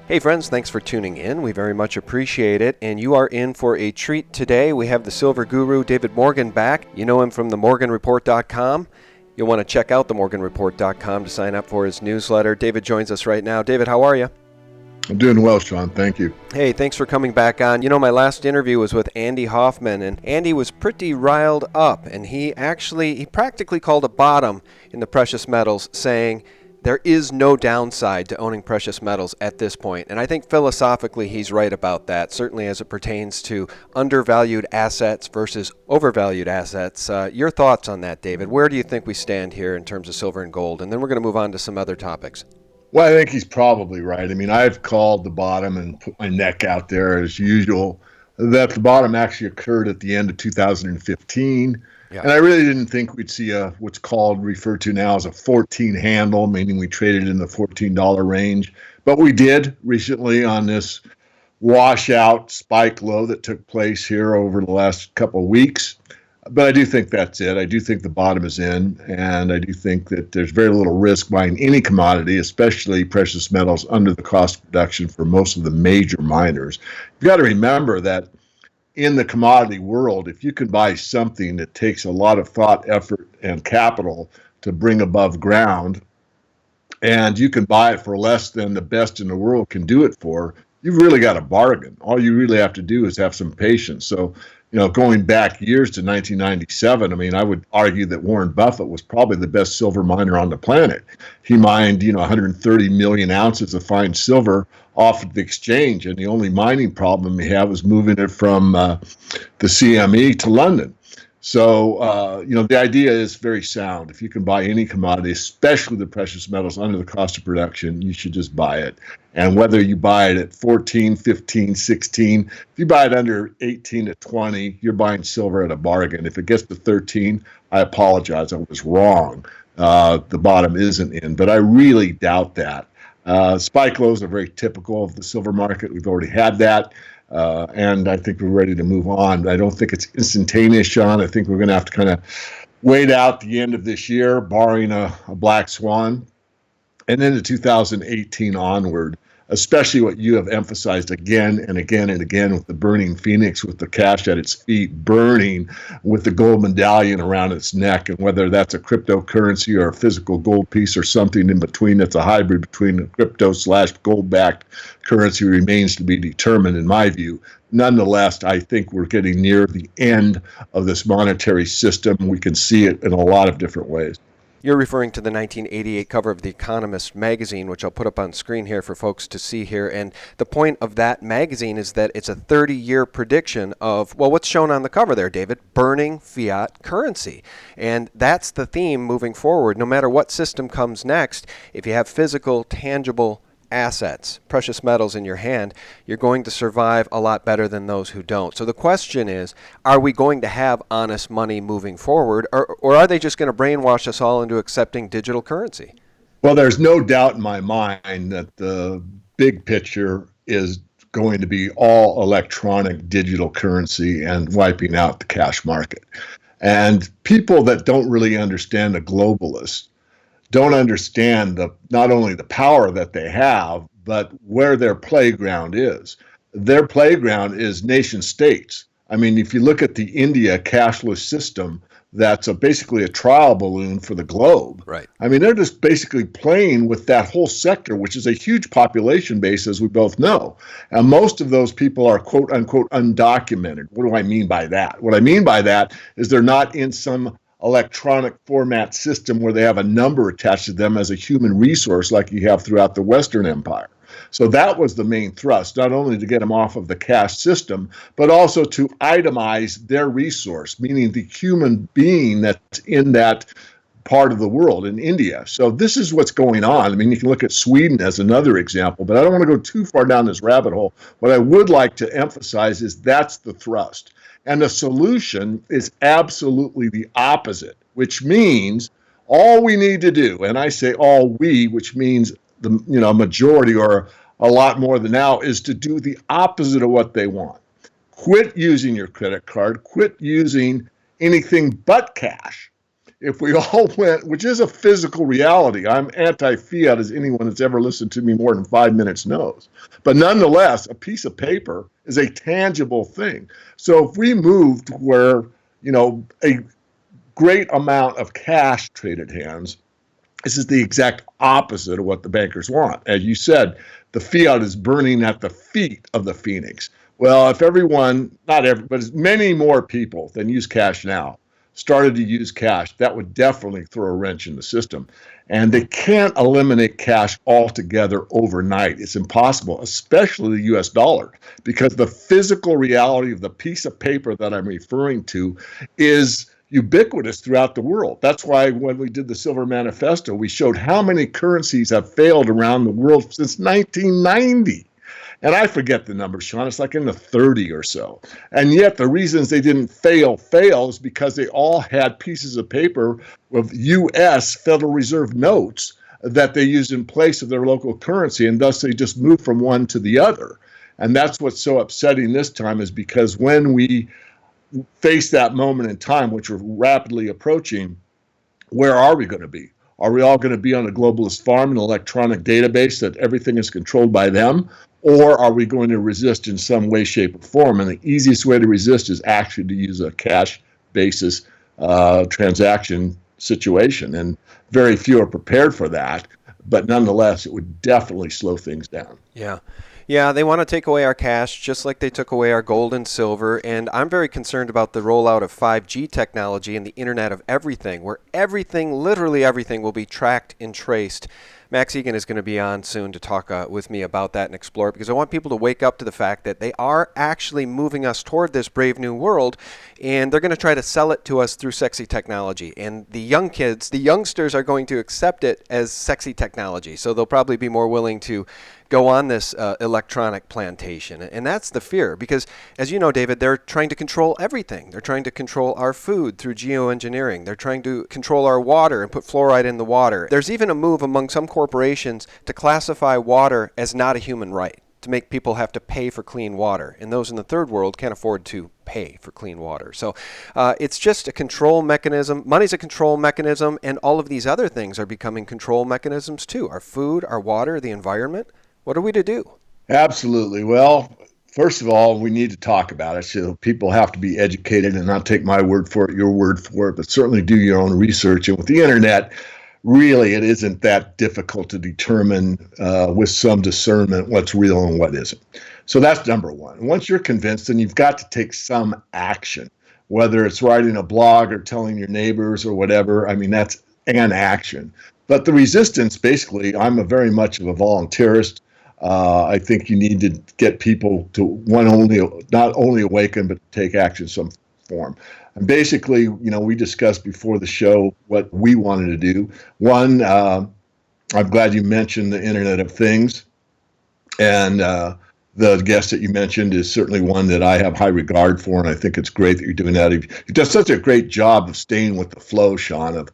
Hey friends, thanks for tuning in. We very much appreciate it. And you are in for a treat today. We have the silver guru, David Morgan, back. You know him from themorganreport.com. You'll want to check out themorganreport.com to sign up for his newsletter. David joins us right now. David, how are you? I'm doing well, Sean. Thank you. Hey, thanks for coming back on. You know, my last interview was with Andy Hoffman, and Andy was pretty riled up, and he practically called a bottom in the precious metals, saying there is no downside to owning precious metals at this point. And I think philosophically he's right about that, certainly as it pertains to undervalued assets versus overvalued assets. Your thoughts on that, David? Where do you think we stand here in terms of silver and gold? And then we're going to move on to some other topics. Well, I think he's probably right. I mean, I've called the bottom and put my neck out there as usual. That the bottom actually occurred at the end of 2015. Yeah. And I really didn't think we'd see what's referred to now as a 14 handle, meaning we traded in the $14 range. But we did recently on this washout spike low that took place here over the last couple of weeks. But I do think that's it. I do think the bottom is in, and I do think that there's very little risk buying any commodity, especially precious metals, under the cost of production for most of the major miners. You've got to remember that in the commodity world, if you can buy something that takes a lot of thought, effort, and capital to bring above ground, and you can buy it for less than the best in the world can do it for, you've really got a bargain. All you really have to do is have some patience. So, going back years to 1997, I mean, I would argue that Warren Buffett was probably the best silver miner on the planet. He mined, 130 million ounces of fine silver off of the exchange, and the only mining problem he had was moving it from the CME to London. So, the idea is very sound. If you can buy any commodity, especially the precious metals under the cost of production, you should just buy it. And whether you buy it at 14, 15, 16, if you buy it under 18 to 20, you're buying silver at a bargain. If it gets to 13, I apologize. I was wrong. The bottom isn't in, but I really doubt that. Spike lows are very typical of the silver market. We've already had that. And I think we're ready to move on. I don't think it's instantaneous, Sean. I think we're going to have to kind of wait out the end of this year, barring a black swan, and then to 2018 onward, especially what you have emphasized again and again and again with the burning phoenix, with the cash at its feet, burning with the gold medallion around its neck, and whether that's a cryptocurrency or a physical gold piece or something in between that's a hybrid between a crypto/gold-backed currency remains to be determined, in my view. Nonetheless, I think we're getting near the end of this monetary system. We can see it in a lot of different ways. You're referring to the 1988 cover of The Economist magazine, which I'll put up on screen here for folks to see here. And the point of that magazine is that it's a 30-year prediction of, well, what's shown on the cover there, David? Burning fiat currency. And that's the theme moving forward. No matter what system comes next, if you have physical, tangible assets, precious metals in your hand, you're going to survive a lot better than those who don't. So the question is, are we going to have honest money moving forward, or are they just going to brainwash us all into accepting digital currency? Well, there's no doubt in my mind that the big picture is going to be all electronic digital currency and wiping out the cash market. And people that don't really understand the globalists don't understand not only the power that they have, but where their playground is. Their playground is nation states. I mean, if you look at the India cashless system, that's basically a trial balloon for the globe. Right. I mean, they're just basically playing with that whole sector, which is a huge population base, as we both know. And most of those people are, quote unquote, undocumented. What do I mean by that? What I mean by that is they're not in some electronic format system where they have a number attached to them as a human resource like you have throughout the Western Empire. So that was the main thrust, not only to get them off of the cash system, but also to itemize their resource, meaning the human being that's in that part of the world, in India. So this is what's going on. I mean, you can look at Sweden as another example, but I don't want to go too far down this rabbit hole. What I would like to emphasize is that's the thrust. And the solution is absolutely the opposite, which means all we need to do, and I say all we, which means the majority or a lot more than now, is to do the opposite of what they want. Quit using your credit card. Quit using anything but cash. if we all went, which is a physical reality. I'm anti-fiat, as anyone that's ever listened to me more than 5 minutes knows. But nonetheless, a piece of paper is a tangible thing. So if we moved where, a great amount of cash traded hands, this is the exact opposite of what the bankers want. As you said, the fiat is burning at the feet of the phoenix. Well, if everyone, not every, but as many more people than use cash now started to use cash, that would definitely throw a wrench in the system. And they can't eliminate cash altogether overnight. It's impossible, especially the US dollar, because the physical reality of the piece of paper that I'm referring to is ubiquitous throughout the world. That's why when we did the Silver Manifesto, we showed how many currencies have failed around the world since 1990. And I forget the number, Sean. It's like in the 30 or so. And yet the reasons they didn't fail is because they all had pieces of paper with U.S. Federal Reserve notes that they used in place of their local currency, and thus they just moved from one to the other. And that's what's so upsetting this time, is because when we face that moment in time, which we're rapidly approaching, where are we going to be? Are we all going to be on a globalist farm, an electronic database that everything is controlled by them? Or are we going to resist in some way, shape, or form? And the easiest way to resist is actually to use a cash basis transaction situation. And very few are prepared for that. But nonetheless, it would definitely slow things down. Yeah. Yeah, they want to take away our cash just like they took away our gold and silver. And I'm very concerned about the rollout of 5G technology and the Internet of Everything, where everything, literally everything, will be tracked and traced. Max Egan is going to be on soon to talk with me about that and explore it, because I want people to wake up to the fact that they are actually moving us toward this brave new world, and they're going to try to sell it to us through sexy technology. And the young kids, the youngsters, are going to accept it as sexy technology. So they'll probably be more willing to go on this electronic plantation. And that's the fear, because as you know, David, they're trying to control everything. They're trying to control our food through geoengineering. They're trying to control our water and put fluoride in the water. There's even a move among some corporations to classify water as not a human right, to make people have to pay for clean water. And those in the third world can't afford to pay for clean water. So it's just a control mechanism. Money's a control mechanism, and all of these other things are becoming control mechanisms too. Our food, our water, the environment. What are we to do? Absolutely. Well, first of all, we need to talk about it. So people have to be educated, and not take my word for it, your word for it, but certainly do your own research. And with the internet, really, it isn't that difficult to determine with some discernment what's real and what isn't. So that's number one. Once you're convinced, then you've got to take some action, whether it's writing a blog or telling your neighbors or whatever. I mean, that's an action. But the resistance, basically, I'm very much of a volunteerist. I think you need to get people to not only awaken, but take action in some form. And basically, we discussed before the show what we wanted to do. One, I'm glad you mentioned the Internet of Things. And the guest that you mentioned is certainly one that I have high regard for, and I think it's great that you're doing that. You've done such a great job of staying with the flow, Sean, of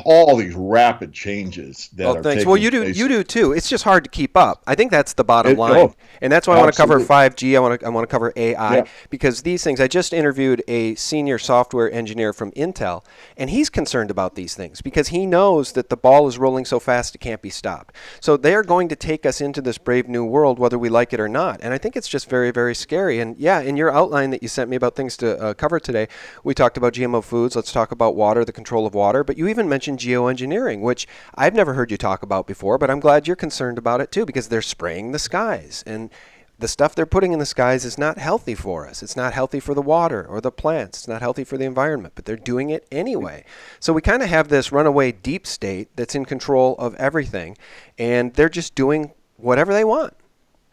all these rapid changes that are thanks. taking Well, you place. do too. It's just hard to keep up. I think that's the bottom line, and that's why I want to cover 5G. I want to cover AI, because these things. I just interviewed a senior software engineer from Intel, and he's concerned about these things because he knows that the ball is rolling so fast it can't be stopped. So they are going to take us into this brave new world, whether we like it or not. And I think it's just very, very scary. And yeah, in your outline that you sent me about things to cover today, we talked about GMO foods. Let's talk about water, the control of water. But you even mentioned geoengineering, which I've never heard you talk about before, but I'm glad you're concerned about it too, because they're spraying the skies. And the stuff they're putting in the skies is not healthy for us. It's not healthy for the water or the plants. It's not healthy for the environment, but they're doing it anyway. So we kind of have this runaway deep state that's in control of everything, and they're just doing whatever they want.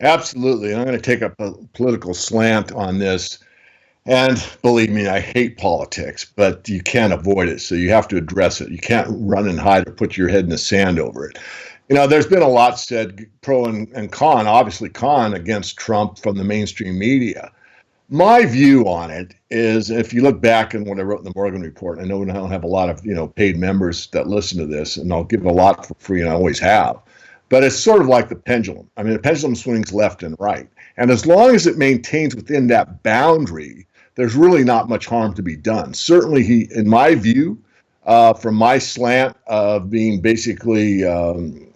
Absolutely. And I'm going to take a political slant on this. And believe me, I hate politics, but you can't avoid it. So you have to address it. You can't run and hide or put your head in the sand over it. There's been a lot said, pro and con, obviously con against Trump from the mainstream media. My view on it is, if you look back in what I wrote in the Morgan Report, I know I don't have a lot of paid members that listen to this, and I'll give a lot for free, and I always have. But it's sort of like the pendulum. I mean, the pendulum swings left and right. And as long as it maintains within that boundary, there's really not much harm to be done. Certainly, in my view, from my slant of being basically a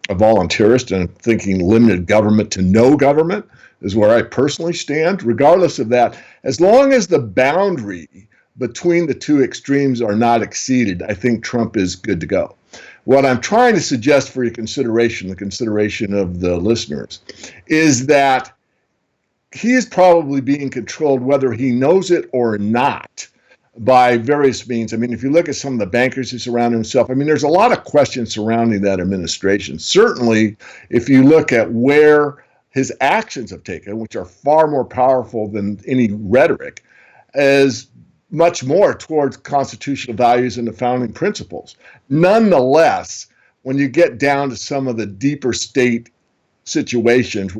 voluntarist and thinking limited government to no government is where I personally stand. Regardless of that, as long as the boundary between the two extremes are not exceeded, I think Trump is good to go. What I'm trying to suggest for your consideration, the consideration of the listeners, is that he is probably being controlled, whether he knows it or not, by various means. I mean, if you look at some of the bankers who surround himself, I mean, there's a lot of questions surrounding that administration. Certainly, if you look at where his actions have taken, which are far more powerful than any rhetoric, is much more towards constitutional values and the founding principles. Nonetheless, when you get down to some of the deeper state situations,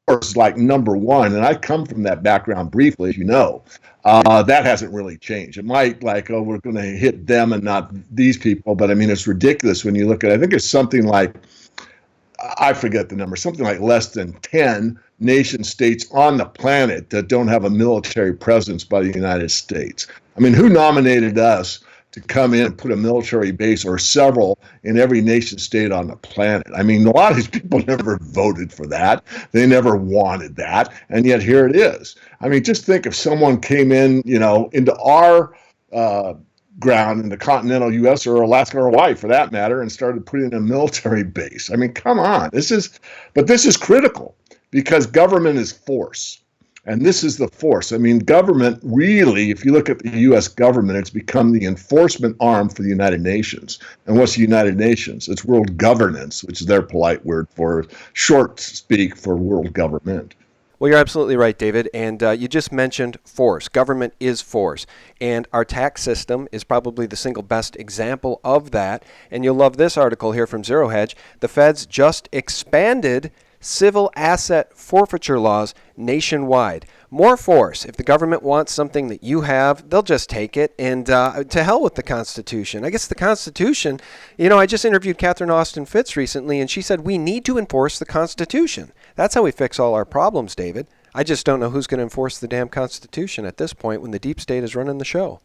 course, like number one, and I come from that background briefly, as you know, that hasn't really changed. It might like, oh, we're going to hit them and not these people, but I mean, it's ridiculous when you look at it. I think it's something like, I forget the number, something like less than 10 nation states on the planet that don't have a military presence by the United States. I mean, who nominated us to come in and put a military base or several in every nation state on the planet? I mean, a lot of these people never voted for that. They never wanted that. And yet here it is. I mean, just think if someone came in, you know, into our ground in the continental U.S. or Alaska or Hawaii, for that matter, and started putting in a military base. I mean, come on. This is critical because government is force. And this is the force. I mean, government really, if you look at the U.S. government, it's become the enforcement arm for the United Nations. And what's the United Nations? It's world governance, which is their polite word for short speak for world government. Well, you're absolutely right, David. And you just mentioned force. Government is force. And our tax system is probably the single best example of that. And you'll love this article here from Zero Hedge. The feds just expanded civil asset forfeiture laws nationwide. More force. If the government wants something that you have, they'll just take it. And to hell with the Constitution. I guess the Constitution, you know, I just interviewed Catherine Austin Fitts recently, and she said we need to enforce the Constitution. That's how we fix all our problems, David. I just don't know who's going to enforce the damn Constitution at this point when the deep state is running the show.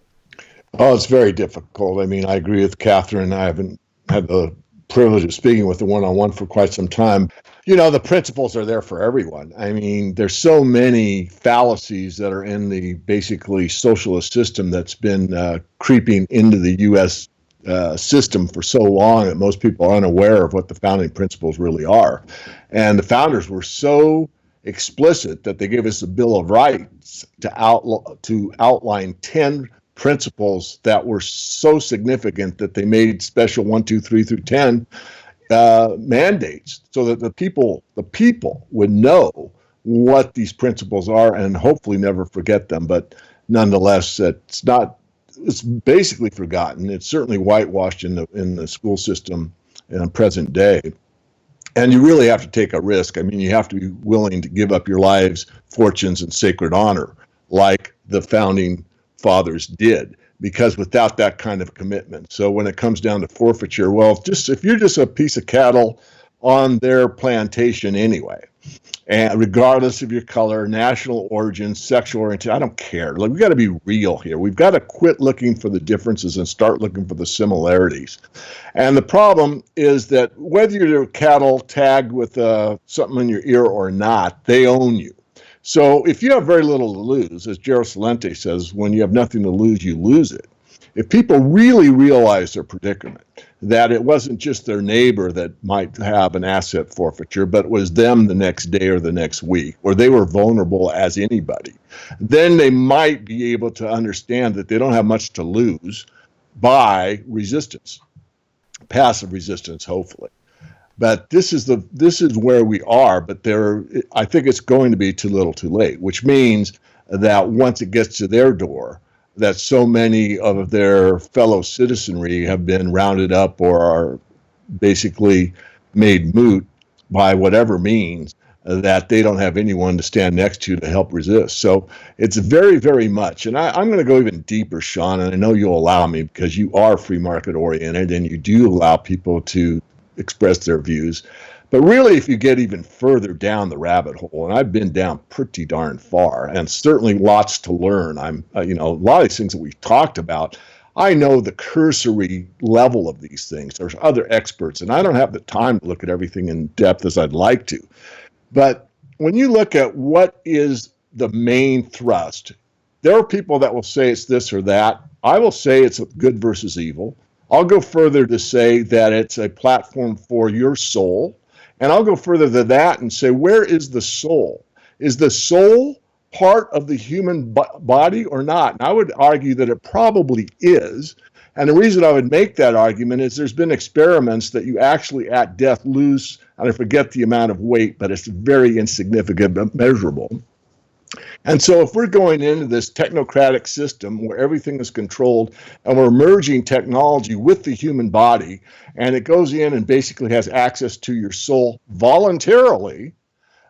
Oh, it's very difficult. I mean, I agree with Catherine. I haven't had the privilege of speaking with her one-on-one for quite some time. You know, the principles are there for everyone. I mean, there's so many fallacies that are in the basically socialist system that's been creeping into the U.S. System for so long that most people are unaware of what the founding principles really are. And the founders were so explicit that they gave us a Bill of Rights to outline 10 principles that were so significant that they made special 1, 2, 3 through 10 mandates so that the people would know what these principles are and hopefully never forget them. But nonetheless, it's basically forgotten. It's certainly whitewashed in the school system in the present day. And you really have to take a risk. I mean, you have to be willing to give up your lives, fortunes, and sacred honor like the founding fathers did, because without that kind of commitment. So when it comes down to forfeiture, well, if you're just a piece of cattle on their plantation anyway, and regardless of your color, national origin, sexual orientation, I don't care. Like, we got to be real here. We've got to quit looking for the differences and start looking for the similarities. And the problem is that whether you're cattle tagged with something in your ear or not, they own you. So if you have very little to lose, as Gerald Celente says, when you have nothing to lose, you lose it. If people really realize their predicament, that it wasn't just their neighbor that might have an asset forfeiture, but it was them the next day or the next week, or they were vulnerable as anybody, then they might be able to understand that they don't have much to lose by resistance, passive resistance, hopefully. But this is where we are. But I think it's going to be too little, too late. Which means that once it gets to their door, that so many of their fellow citizenry have been rounded up or are basically made moot by whatever means, that they don't have anyone to stand next to help resist. So it's very, very much. And I'm going to go even deeper, Sean, and I know you'll allow me because you are free market oriented and you do allow people to express their views. But really, if you get even further down the rabbit hole, and I've been down pretty darn far, and certainly lots to learn. A lot of these things that we've talked about, I know the cursory level of these things. There's other experts, and I don't have the time to look at everything in depth as I'd like to. But when you look at what is the main thrust, there are people that will say it's this or that. I will say it's good versus evil. I'll go further to say that it's a platform for your soul. And I'll go further than that and say, where is the soul? Is the soul part of the human body or not? And I would argue that it probably is. And the reason I would make that argument is there's been experiments that you actually at death lose, and I forget the amount of weight, but it's very insignificant but measurable. And so if we're going into this technocratic system where everything is controlled and we're merging technology with the human body, and it goes in and basically has access to your soul voluntarily,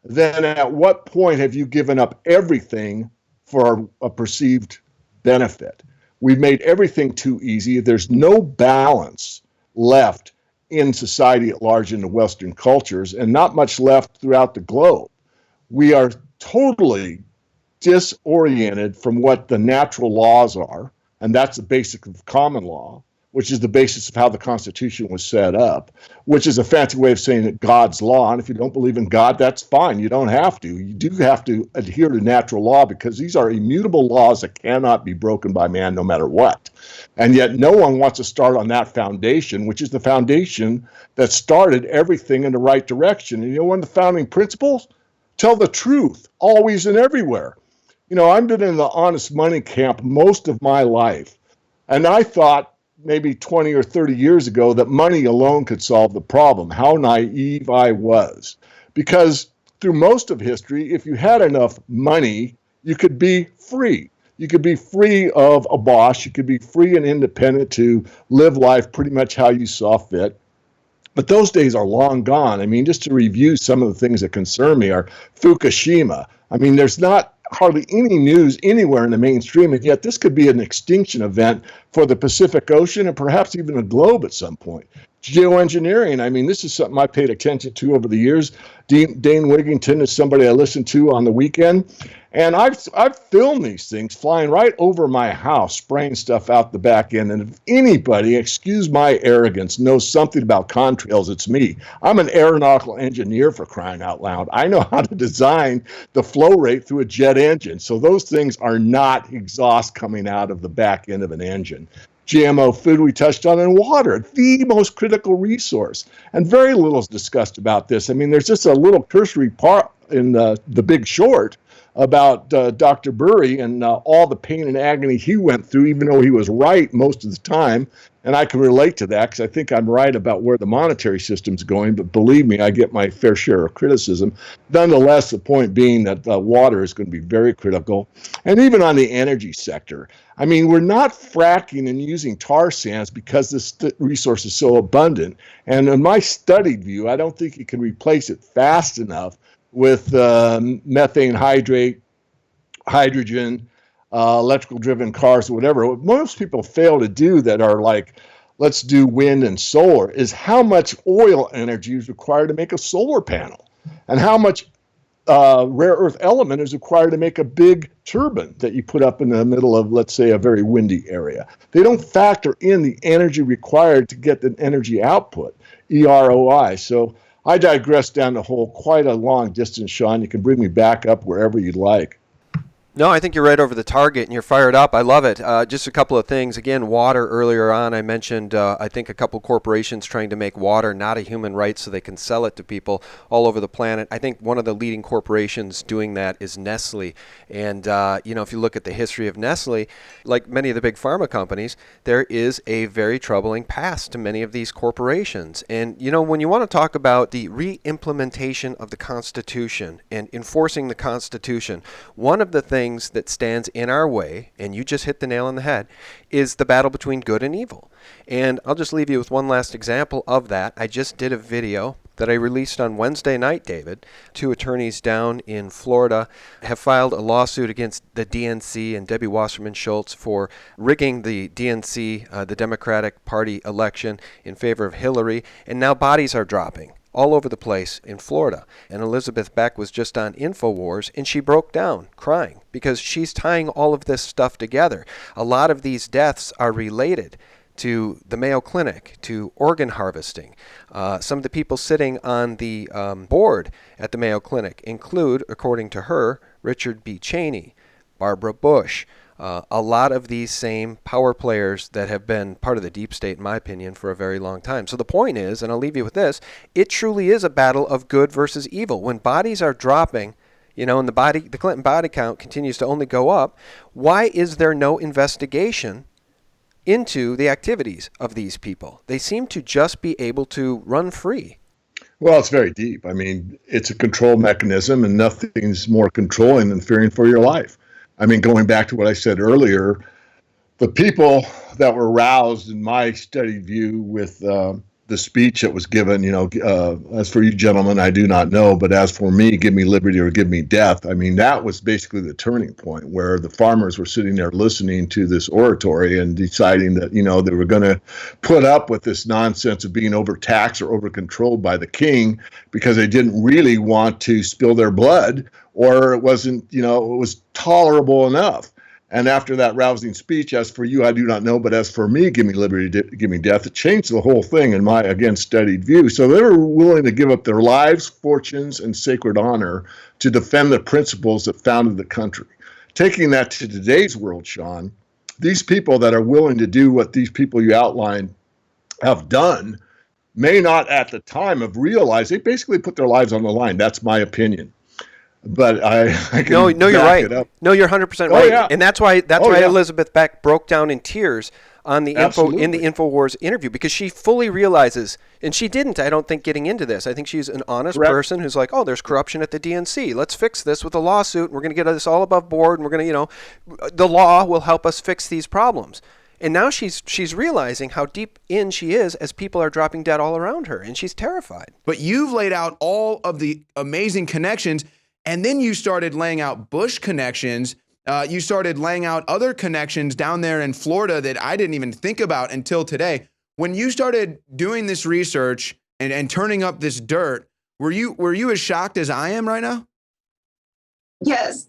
then at what point have you given up everything for a perceived benefit? We've made everything too easy. There's no balance left in society at large in the Western cultures, and not much left throughout the globe. We are totally disoriented from what the natural laws are, and that's the basic of common law, which is the basis of how the Constitution was set up, which is a fancy way of saying that God's law. And if you don't believe in God, that's fine. You don't have to. You do have to adhere to natural law because these are immutable laws that cannot be broken by man no matter what. And yet no one wants to start on that foundation, which is the foundation that started everything in the right direction. And you know, one of the founding principles? Tell the truth, always and everywhere. You know, I've been in the honest money camp most of my life, and I thought maybe 20 or 30 years ago that money alone could solve the problem. How naive I was. Because through most of history, if you had enough money, you could be free. You could be free of a boss. You could be free and independent to live life pretty much how you saw fit. But those days are long gone. I mean, just to review some of the things that concern me are Fukushima. I mean, there's not hardly any news anywhere in the mainstream, and yet this could be an extinction event for the Pacific Ocean and perhaps even the globe at some point. Geoengineering, I mean, this is something I paid attention to over the years. Dane Wigington is somebody I listened to on the weekend, and I've filmed these things flying right over my house, spraying stuff out the back end. And if anybody, excuse my arrogance, knows something about contrails, it's me. I'm an aeronautical engineer, for crying out loud. I know how to design the flow rate through a jet engine. So those things are not exhaust coming out of the back end of an engine. GMO food we touched on, and water, the most critical resource. And very little is discussed about this. I mean, there's just a little cursory part in the Big Short about Dr. Burry and all the pain and agony he went through, even though he was right most of the time. And I can relate to that because I think I'm right about where the monetary system's going. But believe me, I get my fair share of criticism. Nonetheless, the point being that water is going to be very critical. And even on the energy sector, I mean, we're not fracking and using tar sands because this resource is so abundant. And in my studied view, I don't think you can replace it fast enough with methane hydrate, hydrogen, electrical driven cars, or whatever. What most people fail to do that are like, let's do wind and solar, is how much oil energy is required to make a solar panel and how much rare earth element is required to make a big turbine that you put up in the middle of, let's say, a very windy area. They don't factor in the energy required to get the energy output, EROI. So I digress down the hole quite a long distance, Sean. You can bring me back up wherever you'd like. No, I think you're right over the target, and you're fired up. I love it. Just a couple of things. Again, water earlier on, I mentioned, I think, a couple corporations trying to make water not a human right so they can sell it to people all over the planet. I think one of the leading corporations doing that is Nestle. And, if you look at the history of Nestle, like many of the big pharma companies, there is a very troubling past to many of these corporations. And, when you want to talk about the re-implementation of the Constitution and enforcing the Constitution, one of the things that stands in our way, and you just hit the nail on the head, is the battle between good and evil. And I'll just leave you with one last example of that. I just did a video that I released on Wednesday night, David. 2 attorneys down in Florida have filed a lawsuit against the DNC and Debbie Wasserman Schultz for rigging the DNC, the Democratic Party election, in favor of Hillary, and now bodies are dropping. all over the place in Florida. And Elizabeth Beck was just on InfoWars, and she broke down crying because she's tying all of this stuff together. A lot of these deaths are related to the Mayo Clinic, to organ harvesting. Some of the people sitting on the board at the Mayo Clinic include, according to her, Richard B. Cheney, Barbara Bush, a lot of these same power players that have been part of the deep state, in my opinion, for a very long time. So the point is, and I'll leave you with this, it truly is a battle of good versus evil. When bodies are dropping, and the Clinton body count continues to only go up, why is there no investigation into the activities of these people? They seem to just be able to run free. Well, it's very deep. I mean, it's a control mechanism, and nothing's more controlling than fearing for your life. I mean, going back to what I said earlier, the people that were roused, in my studied view, with the speech that was given, as for you gentlemen, I do not know, but as for me, give me liberty or give me death. I mean, that was basically the turning point where the farmers were sitting there listening to this oratory and deciding that, they were going to put up with this nonsense of being overtaxed or over-controlled by the king because they didn't really want to spill their blood, or it wasn't, it was tolerable enough. And after that rousing speech, as for you, I do not know, but as for me, give me liberty, give me death, it changed the whole thing in my, again, studied view. So they were willing to give up their lives, fortunes, and sacred honor to defend the principles that founded the country. Taking that to today's world, Sean, these people that are willing to do what these people you outlined have done may not at the time have realized they basically put their lives on the line. That's my opinion. But I can no, you're right. No, you're 100% right. Yeah. And that's why Elizabeth Beck broke down in tears on the in the InfoWars interview, because she fully realizes, and she didn't, I don't think, getting into this. I think she's an honest person who's like, oh, there's corruption at the DNC. Let's fix this with a lawsuit. And we're going to get this all above board, and we're going to, the law will help us fix these problems. And now she's realizing how deep in she is as people are dropping dead all around her, and she's terrified. But you've laid out all of the amazing connections. And then you started laying out Bush connections. You started laying out other connections down there in Florida that I didn't even think about until today. When you started doing this research and turning up this dirt, were you as shocked as I am right now? Yes.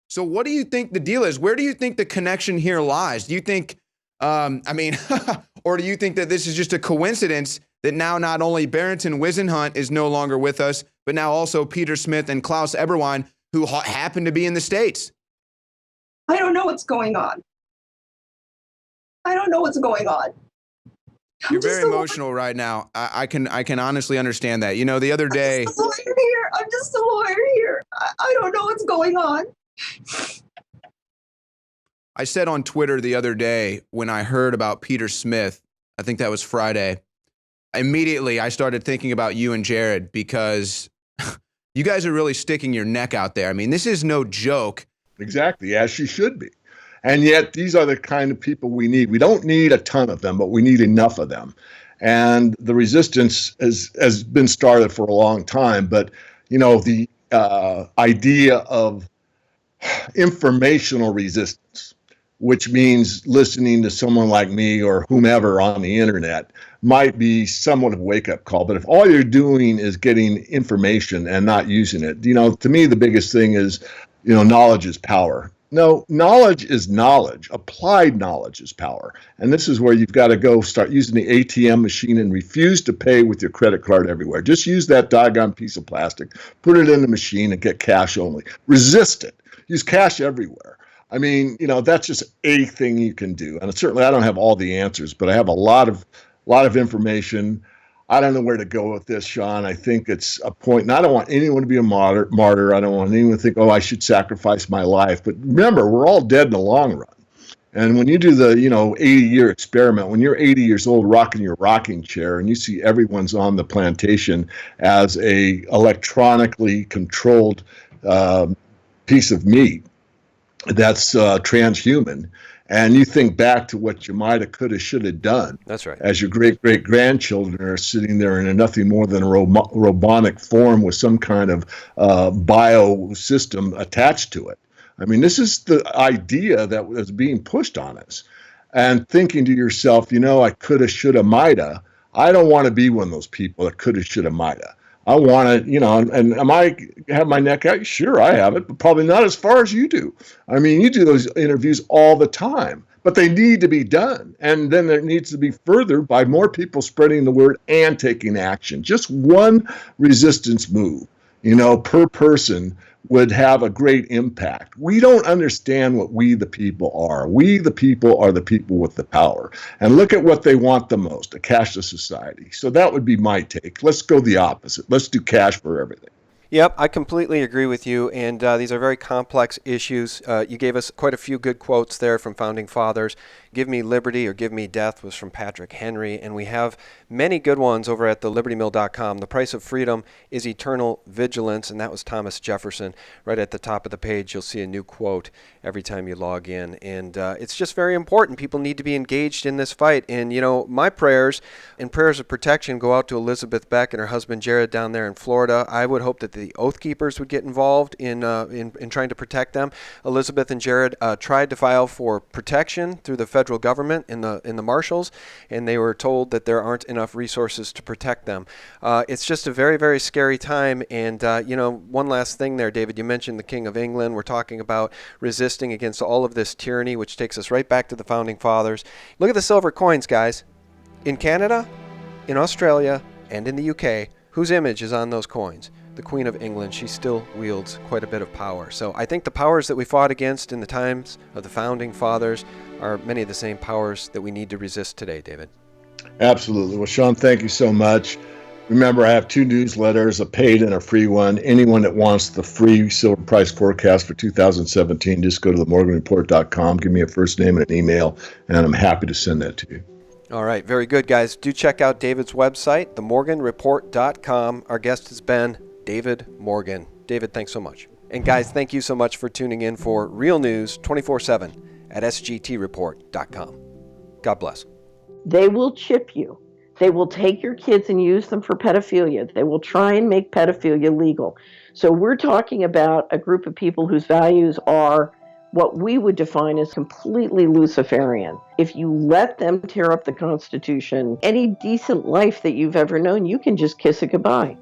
So what do you think the deal is? Where do you think the connection here lies? Do you think, or do you think that this is just a coincidence that now not only Barrington Wisenhunt is no longer with us, but now also Peter Smith and Klaus Eberwein, who happen to be in the States? I don't know what's going on. I don't know what's going on. You're very emotional right now. I can honestly understand that. The other day, I'm just a lawyer here. I don't know what's going on. I said on Twitter the other day when I heard about Peter Smith, I think that was Friday, immediately I started thinking about you and Jared, because you guys are really sticking your neck out there. I mean, this is no joke. Exactly, as she should be. And yet these are the kind of people we need. We don't need a ton of them, but we need enough of them. And the resistance has been started for a long time. But, the idea of informational resistance, which means listening to someone like me or whomever on the internet, might be somewhat of a wake-up call. But if all you're doing is getting information and not using it, to me, the biggest thing is, knowledge is power. No, knowledge is knowledge. Applied knowledge is power. And this is where you've got to go start using the ATM machine and refuse to pay with your credit card everywhere. Just use that doggone piece of plastic, put it in the machine, and get cash only. Resist it. Use cash everywhere. I mean, that's just a thing you can do. And certainly I don't have all the answers, but I have a lot of information. I don't know where to go with this, Sean. I think it's a point, and I don't want anyone to be a martyr. I don't want anyone to think, oh, I should sacrifice my life. But remember, we're all dead in the long run. And when you do the, 80-year experiment, when you're 80 years old rocking your rocking chair and you see everyone's on the plantation as a electronically controlled piece of meat that's transhuman, and you think back to what you might have, could have, should have done. That's right. As your great-great-grandchildren are sitting there in nothing more than a robotic form with some kind of biosystem attached to it. I mean, this is the idea that was being pushed on us. And thinking to yourself, I coulda, shoulda, mighta. I don't want to be one of those people that coulda, shoulda, mighta. I want to, and am I have my neck out? Sure, I have it, but probably not as far as you do. I mean, you do those interviews all the time, but they need to be done. And then there needs to be furthered by more people spreading the word and taking action. Just one resistance move, per person would have a great impact. We don't understand what we the people are. We the people are the people with the power. And look at what they want the most, a cashless society. So that would be my take. Let's go the opposite. Let's do cash for everything. Yep, I completely agree with you, and these are very complex issues. You gave us quite a few good quotes there from founding fathers. Give me liberty or give me death was from Patrick Henry, and we have many good ones over at thelibertymill.com. The price of freedom is eternal vigilance, and that was Thomas Jefferson. Right at the top of the page, you'll see a new quote every time you log in, and it's just very important. People need to be engaged in this fight, and my prayers and prayers of protection go out to Elizabeth Beck and her husband Jared down there in Florida. I would hope that the Oath Keepers would get involved in trying to protect them. Elizabeth and Jared tried to file for protection through the federal government in the marshals, and they were told that there aren't enough resources to protect them. It's just a very, very scary time. And one last thing there, David. You mentioned the King of England. We're talking about resisting against all of this tyranny, which takes us right back to the founding fathers. Look at the silver coins, guys. In Canada, in Australia, and in the UK, whose image is on those coins? The Queen of England. She still wields quite a bit of power. So I think the powers that we fought against in the times of the founding fathers are many of the same powers that we need to resist today, David. Absolutely. Well, Sean, thank you so much. Remember, I have 2 newsletters, a paid and a free one. Anyone that wants the free silver price forecast for 2017, just go to themorganreport.com, give me a first name and an email, and I'm happy to send that to you. All right, very good, guys. Do check out David's website, themorganreport.com. Our guest has been David Morgan. David, thanks so much. And guys, thank you so much for tuning in for Real News 24/7 at sgtreport.com. God bless. They will chip you. They will take your kids and use them for pedophilia. They will try and make pedophilia legal. So we're talking about a group of people whose values are what we would define as completely Luciferian. If you let them tear up the Constitution, any decent life that you've ever known, you can just kiss it goodbye.